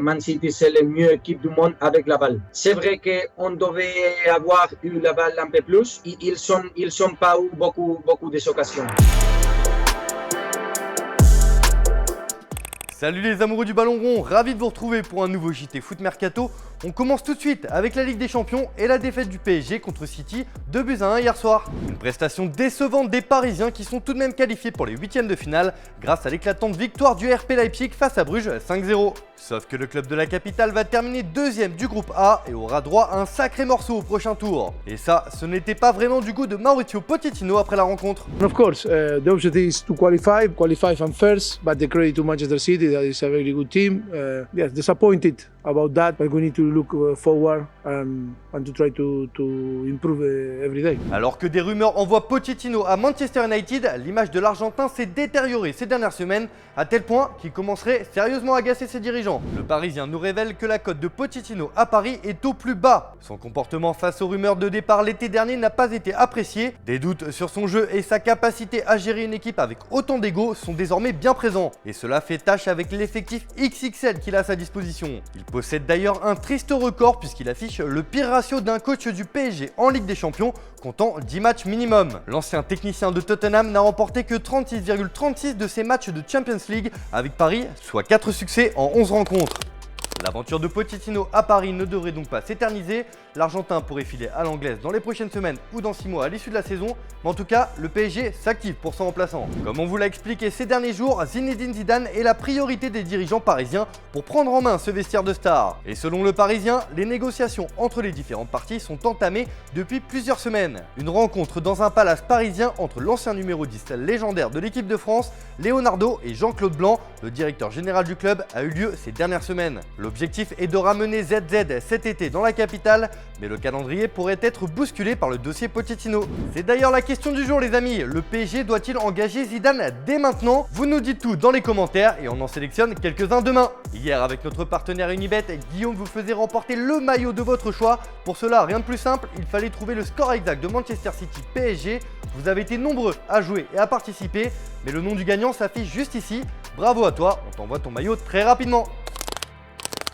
Man City, c'est la meilleure équipe du monde avec la balle. C'est vrai qu'on devait avoir eu la balle un peu plus. Ils sont pas eu beaucoup des occasions. Salut les amoureux du ballon rond, ravi de vous retrouver pour un nouveau JT Foot Mercato. On commence tout de suite avec la Ligue des Champions et la défaite du PSG contre City, 2-1 hier soir. Une prestation décevante des Parisiens qui sont tout de même qualifiés pour les huitièmes de finale grâce à l'éclatante victoire du RB Leipzig face à Bruges 5-0. Sauf que le club de la capitale va terminer deuxième du groupe A et aura droit à un sacré morceau au prochain tour. Et ça, ce n'était pas vraiment du goût de Mauricio Pochettino après la rencontre. Of course, the objective is to qualify from first, but the credit to Manchester City, that is a very good team. Yes, disappointed about that, but we need to look forward and to try to improve every day. Alors que des rumeurs envoient Pochettino à Manchester United, l'image de l'Argentin s'est détériorée ces dernières semaines, à tel point qu'il commencerait sérieusement à agacer ses dirigeants. Le Parisien nous révèle que la cote de Pochettino à Paris est au plus bas. Son comportement face aux rumeurs de départ l'été dernier n'a pas été apprécié. Des doutes sur son jeu et sa capacité à gérer une équipe avec autant d'ego sont désormais bien présents. Et cela fait tâche avec l'effectif XXL qu'il a à sa disposition. Il possède d'ailleurs un triste record puisqu'il affiche le pire ratio d'un coach du PSG en Ligue des Champions, comptant 10 matchs minimum. L'ancien technicien de Tottenham n'a remporté que 36,36 de ses matchs de Champions League avec Paris, soit 4 succès en 11 rencontres. L'aventure de Pochettino à Paris ne devrait donc pas s'éterniser. L'Argentin pourrait filer à l'anglaise dans les prochaines semaines ou dans 6 mois à l'issue de la saison. Mais en tout cas, le PSG s'active pour son remplaçant. Comme on vous l'a expliqué ces derniers jours, Zinedine Zidane est la priorité des dirigeants parisiens pour prendre en main ce vestiaire de stars. Et selon le Parisien, les négociations entre les différentes parties sont entamées depuis plusieurs semaines. Une rencontre dans un palace parisien entre l'ancien numéro 10 légendaire de l'équipe de France, Leonardo, et Jean-Claude Blanc, le directeur général du club, a eu lieu ces dernières semaines. L'objectif est de ramener ZZ cet été dans la capitale, mais le calendrier pourrait être bousculé par le dossier Pochettino. C'est d'ailleurs la question du jour les amis, le PSG doit-il engager Zidane dès maintenant? Vous nous dites tout dans les commentaires et on en sélectionne quelques-uns demain. Hier avec notre partenaire Unibet, Guillaume vous faisait remporter le maillot de votre choix. Pour cela, rien de plus simple, il fallait trouver le score exact de Manchester City PSG. Vous avez été nombreux à jouer et à participer, mais le nom du gagnant s'affiche juste ici. Bravo à toi, on t'envoie ton maillot très rapidement.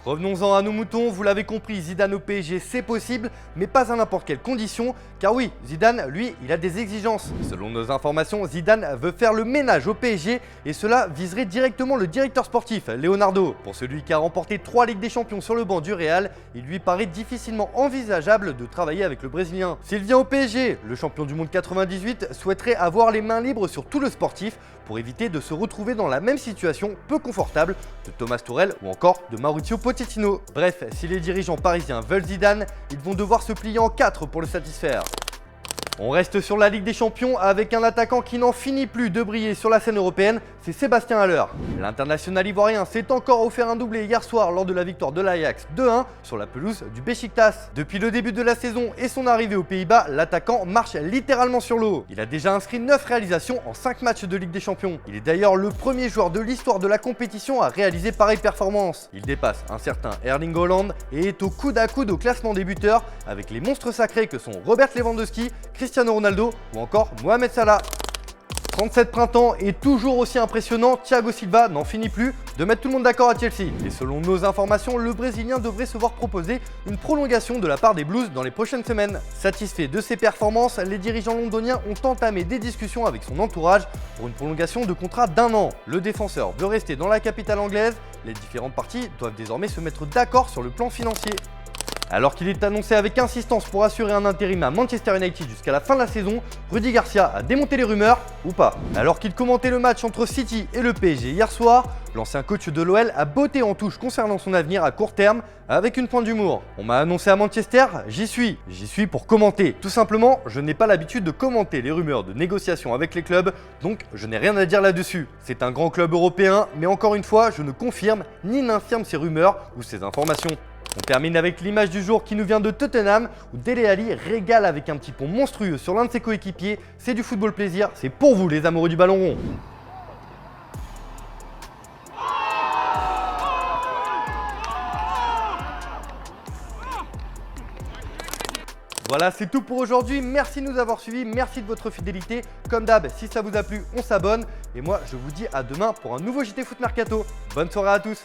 Revenons-en à nos moutons, vous l'avez compris, Zidane au PSG c'est possible, mais pas à n'importe quelle condition, car oui, Zidane, lui, il a des exigences. Selon nos informations, Zidane veut faire le ménage au PSG, et cela viserait directement le directeur sportif, Leonardo. Pour celui qui a remporté 3 Ligues des Champions sur le banc du Real, il lui paraît difficilement envisageable de travailler avec le Brésilien. S'il vient au PSG, le champion du monde 98 souhaiterait avoir les mains libres sur tout le sportif, pour éviter de se retrouver dans la même situation peu confortable de Thomas Tuchel ou encore de Mauricio Pochettino. Bref, si les dirigeants parisiens veulent Zidane, ils vont devoir se plier en 4 pour le satisfaire. On reste sur la Ligue des Champions avec un attaquant qui n'en finit plus de briller sur la scène européenne, c'est Sébastien Haller. L'international ivoirien s'est encore offert un doublé hier soir lors de la victoire de l'Ajax 2-1 sur la pelouse du Beşiktaş. Depuis le début de la saison et son arrivée aux Pays-Bas, l'attaquant marche littéralement sur l'eau. Il a déjà inscrit 9 réalisations en 5 matchs de Ligue des Champions. Il est d'ailleurs le premier joueur de l'histoire de la compétition à réaliser pareille performance. Il dépasse un certain Erling Haaland et est au coude à coude au classement des buteurs avec les monstres sacrés que sont Robert Lewandowski, Cristiano Ronaldo ou encore Mohamed Salah. 37 printemps et toujours aussi impressionnant, Thiago Silva n'en finit plus de mettre tout le monde d'accord à Chelsea. Et selon nos informations, le Brésilien devrait se voir proposer une prolongation de la part des Blues dans les prochaines semaines. Satisfait de ses performances, les dirigeants londoniens ont entamé des discussions avec son entourage pour une prolongation de contrat d'1 an. Le défenseur veut rester dans la capitale anglaise, les différentes parties doivent désormais se mettre d'accord sur le plan financier. Alors qu'il est annoncé avec insistance pour assurer un intérim à Manchester United jusqu'à la fin de la saison, Rudy Garcia a démonté les rumeurs, ou pas. Alors qu'il commentait le match entre City et le PSG hier soir, l'ancien coach de l'OL a botté en touche concernant son avenir à court terme avec une pointe d'humour. On m'a annoncé à Manchester, j'y suis pour commenter. Tout simplement, je n'ai pas l'habitude de commenter les rumeurs de négociations avec les clubs, donc je n'ai rien à dire là-dessus. C'est un grand club européen, mais encore une fois, je ne confirme ni n'infirme ces rumeurs ou ces informations. On termine avec l'image du jour qui nous vient de Tottenham où Dele Alli régale avec un petit pont monstrueux sur l'un de ses coéquipiers. C'est du football plaisir, c'est pour vous les amoureux du ballon rond. Voilà, c'est tout pour aujourd'hui. Merci de nous avoir suivis, merci de votre fidélité. Comme d'hab, si ça vous a plu, on s'abonne. Et moi, je vous dis à demain pour un nouveau JT Foot Mercato. Bonne soirée à tous.